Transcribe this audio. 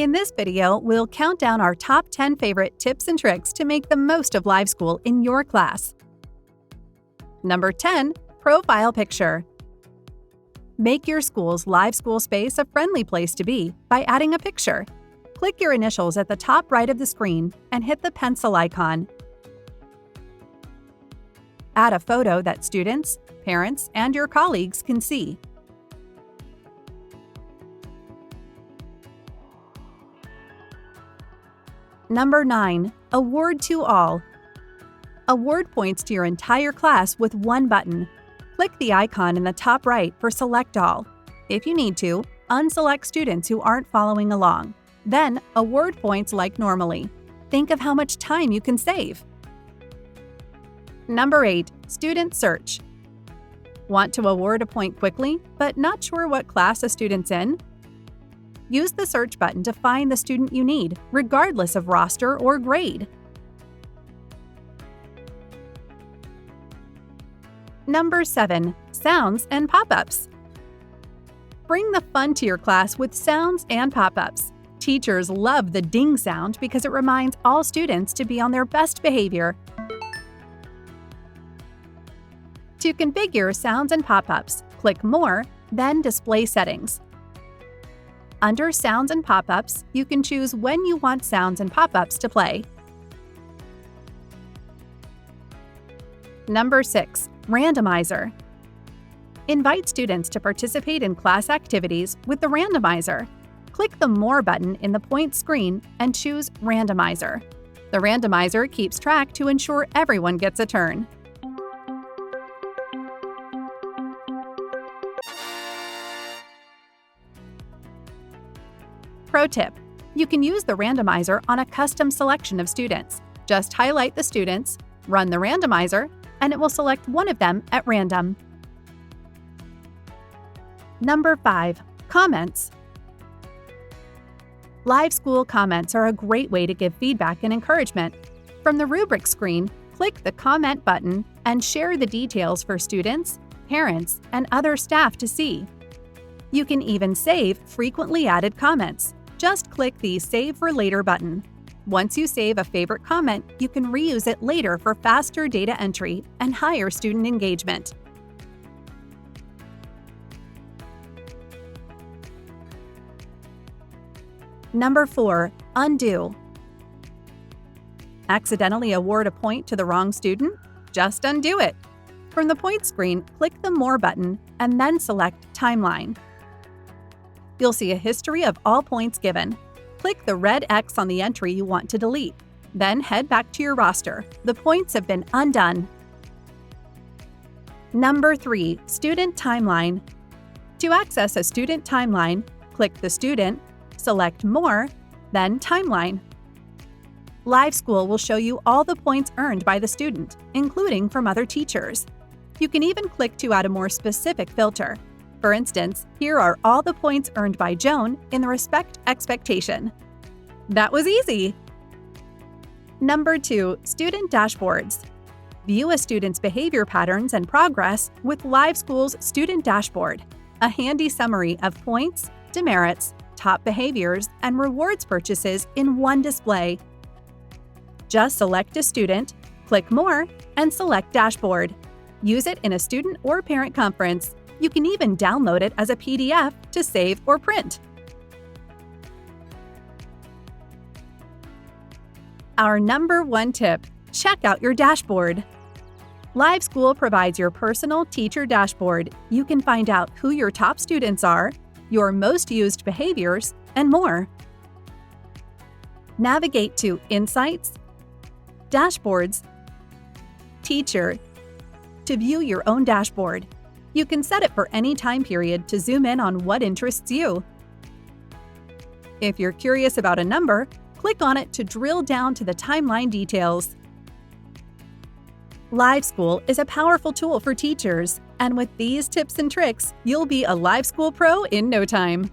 In this video, we'll count down our top 10 favorite tips and tricks to make the most of live school in your class. Number 10. Profile picture. Make your school's live school space a friendly place to be by adding a picture. Click your initials at the top right of the screen and hit the pencil icon. Add a photo that students, parents, and your colleagues can see. Number 9. Award to all. Award points to your entire class with one button. Click the icon in the top right for Select All. If you need to, unselect students who aren't following along. Then, award points like normally. Think of how much time you can save. Number 8. Student search. Want to award a point quickly, but not sure what class a student's in? Use the search button to find the student you need, regardless of roster or grade. Number 7. Sounds and pop-ups. Bring the fun to your class with sounds and pop-ups. Teachers love the ding sound because it reminds all students to be on their best behavior. To configure sounds and pop-ups, click More, then Display Settings. Under Sounds and Pop-ups, you can choose when you want sounds and pop-ups to play. Number 6. Randomizer. Invite students to participate in class activities with the Randomizer. Click the More button in the point screen and choose Randomizer. The Randomizer keeps track to ensure everyone gets a turn. Pro tip: you can use the randomizer on a custom selection of students. Just highlight the students, run the randomizer, and it will select one of them at random. Number 5. Comments. Live school comments are a great way to give feedback and encouragement. From the rubric screen, click the Comment button and share the details for students, parents, and other staff to see. You can even save frequently added comments. Just click the Save for Later button. Once you save a favorite comment, you can reuse it later for faster data entry and higher student engagement. Number 4. Undo. Accidentally award a point to the wrong student? Just undo it. From the point screen, click the More button and then select Timeline. You'll see a history of all points given. Click the red X on the entry you want to delete. Then head back to your roster. The points have been undone. Number 3. Student Timeline. To access a student timeline, click the student, select More, then Timeline. Live School will show you all the points earned by the student, including from other teachers. You can even click to add a more specific filter. For instance, here are all the points earned by Joan in the Respect Expectation. That was easy! Number 2. Student Dashboards. View a student's behavior patterns and progress with Live School's Student Dashboard, a handy summary of points, demerits, top behaviors, and rewards purchases in one display. Just select a student, click More, and select Dashboard. Use it in a student or parent conference. You can even download it as a PDF to save or print. Our number 1 tip: check out your dashboard. Live School provides your personal teacher dashboard. You can find out who your top students are, your most used behaviors, and more. Navigate to Insights, Dashboards, Teacher to view your own dashboard. You can set it for any time period to zoom in on what interests you. If you're curious about a number, click on it to drill down to the timeline details. Live School is a powerful tool for teachers, and with these tips and tricks, you'll be a Live School pro in no time.